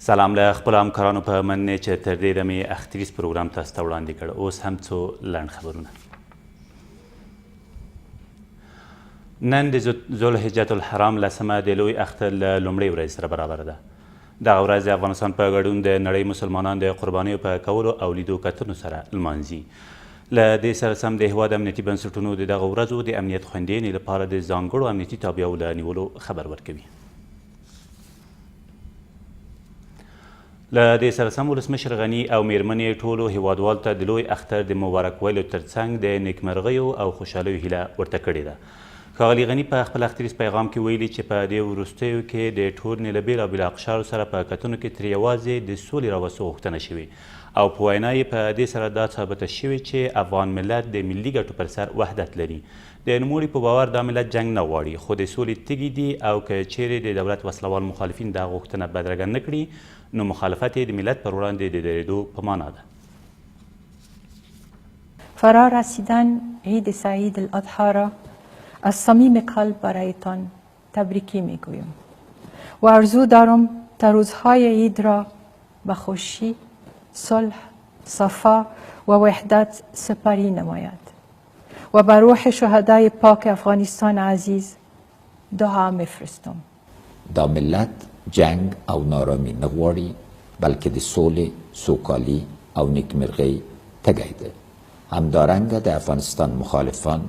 سلام له خپلو همکارانو په مننې چې تر دې دمې اختریز پروګرام تاسو ته وړاندې کړ. اوس هم څو لنډ خبرونه. نن د ذوالحجة الحرام لسمه د لوی اختر له لومړۍ ورځې سره برابره ده. دغه ورځ د افغانستان په ګډون د نړۍ مسلمانان د قربانیو په کولو او لیدو کتنو سره لمانځي. له دې سره سم د هېواد امنیتي بنسټونو د دغه ورځو د امنیت خوندیینې لپاره د ځانګړو امنیتي تابعو له نیولو خبر ورکوي. له دې سره سم ولسمشر غني او میرمنې ټولو هیوادوالو ته د لوی اختر د مبارک ویلو ترڅنګ د نیکمرغیو او خوشحالیو هیله ورته کړې ده. ښاغلي غني په خپل اختریز پیغام کې ویلي چې په دې وروستیو کې د ټولنې له بېلابېلو اقشارو سره په کتنو کې ترې یوازې د سولې راوستو غوښتنه شوې او په وینا یې په دې سره دا ثابته شوې چې افغان ملت د ملي ګټو پر سر وحدت لري. د نوموړي په باور دا ملت جنګ نه غواړي خو د سولې تږي دي او که چیرې د دولت وسلوال مخالفین دا غوښتنه بدرګه نه کړي نو مخالفت یې د ملت پر وړاندې د درېدو په معنا ده. فرا رسیدن عید سعید الاضحی را از صمیم قلب برایتان تبریکی میگویم و آرزو دارم تا روزهای عید را به خوشی، صلح، صفا و وحدت سپری نماید و به روح شهدای پاک افغانستان عزیز دعا میفرستم. دا ملت جنگ او نارامی نغواړي بلکې د سولې، سوکالي او نیکمرغۍ تږی ده. همدارنګه د افغانستان مخالفان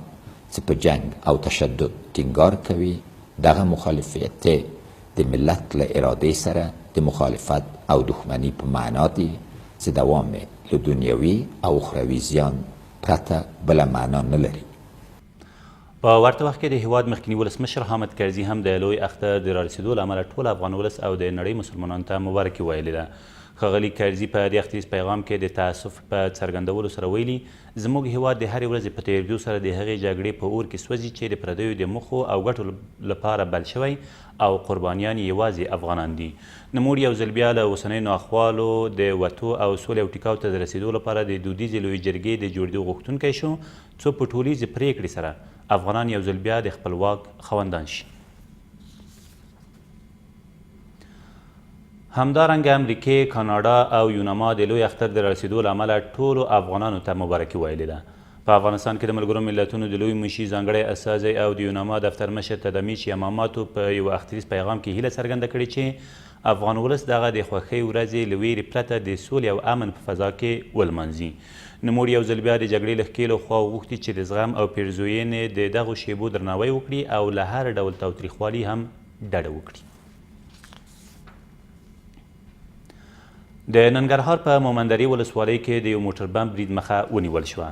چې په جنگ او تشدد ټینګار کوي دغه مخالفت د ملت له ارادې سره د مخالفت او دښمني په معنا دي چې دوام له دنیوي او اخروي زیان پرته بله معنا نه لري. په ورته وخت کې د هېواد مخکیني ولسمشر حامد کرزي هم د لوی اختر د رارسېدو له امله ټول افغان ولس او د نړۍ مسلمانانو ته مبارکي ویلې ده. ښاغلي کرزي په دې اختریز پیغام کې د تاسف په څرګندولو سره ویلي زموږ هېواد د هرې ورځې په تېرېدو سره د هغې جګړې په اور کې سوځي چې د پردیو د موخو او ګټو لپاره بل شوی او قربانیان یوازې افغانان دي. نوموړي یو ځل بیا له اوسنیو ناخوالو د وتو او سولې او ټیکاو ته د رسېدو لپاره د دودیزې لویې جرګې د جوړېدو غوښتونکی شو څو په ټولیزې پرېکړې سره افغانان یو ځل بیا د خپل واک خاوندان شي. همدارنګه امریکې، کاناډا او یوناما د لوی اختر د رارسېدو له امله ټولو افغانانو ته مبارکي ویلې ده. په افغانستان کې د ملګرو ملتونو د لوی مشي ځانګړی استازی او د یوناما دفتر مشر تدمیش یماماتو په یو اختریز پیغام کې هیله څرګنده کړې چې افغان ولس دغه د خوښۍ ورځې له ویرې پرته د سولې او امن په فضا کې ولمانځي. نوموړي یو ځل بیا د جګړې له ښکېلو خواو غوښتي چې د زغم او پیرزوینې د دغو شیبو درناوی وکړي او له هر ډول تاوتریخوالي هم ډډه وکړي. د ننګرهار په مومندرې ولسوالۍ کې د یو موټر بم برید مخه ونیول شوه.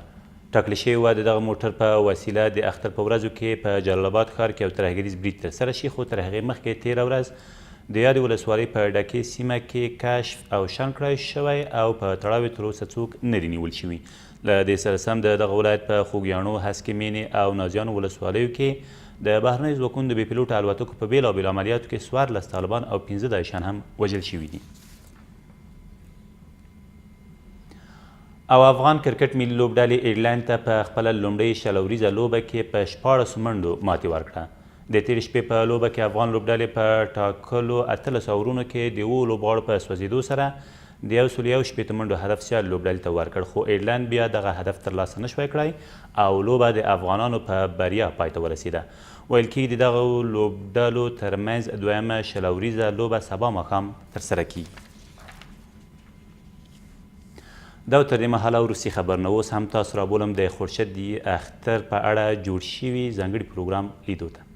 ټاکل شوې وه د دغه موټر په وسیله د اختر په ورځو کې په جلال آباد ښار کې یو ترهګریز برید ترسره شي خو تر هغې مخکې تېره ورځ د یادې ولسوالۍ په ډکې سیمه کې کشف او شنډ کړای شوی او په تړاو یې تر اوسه څوک نه دي نیول شوي. له دې سره سم د دغه ولایت په خوږیاڼو، هسکې مینې او نازیانو ولسوالیو کې د بهرنیو ځواکونو د بې پیلوټه الوتکو په بېلابېلو عملیاتو کې 14 طالبان او 15 داعشیان هم وژل شوي دي. او افغان کرکټ ملي لوبډلې ایرلند ته په خپله لومړۍ شلوریزه لوبه کې په 16 منډو ماتې ورکړه. د تېرې شپې په لوبه کې افغان لوبډلې په ټاکلو 18 اورونو کې د 7 لوبغاړو په سوځېدو سره د 161 منډو هدف سیال لوبډلې ته ورکړ خو ایرلند بیا دغه هدف ترلاسه نه شوی کړی او لوبه د افغانانو په بریا پای ته ورسېده. ویل کېږي د دغو لوبډلو ترمنځ دویمه شلوریزه لوبه سبا ماښام ترسره کیږي. دا تر دې مهاله وروستي خبرونه. اوس هم تاسو رابولم د خورشید اختر په اړه جوړ شوي ځانګړي پروګرام لیدو ته.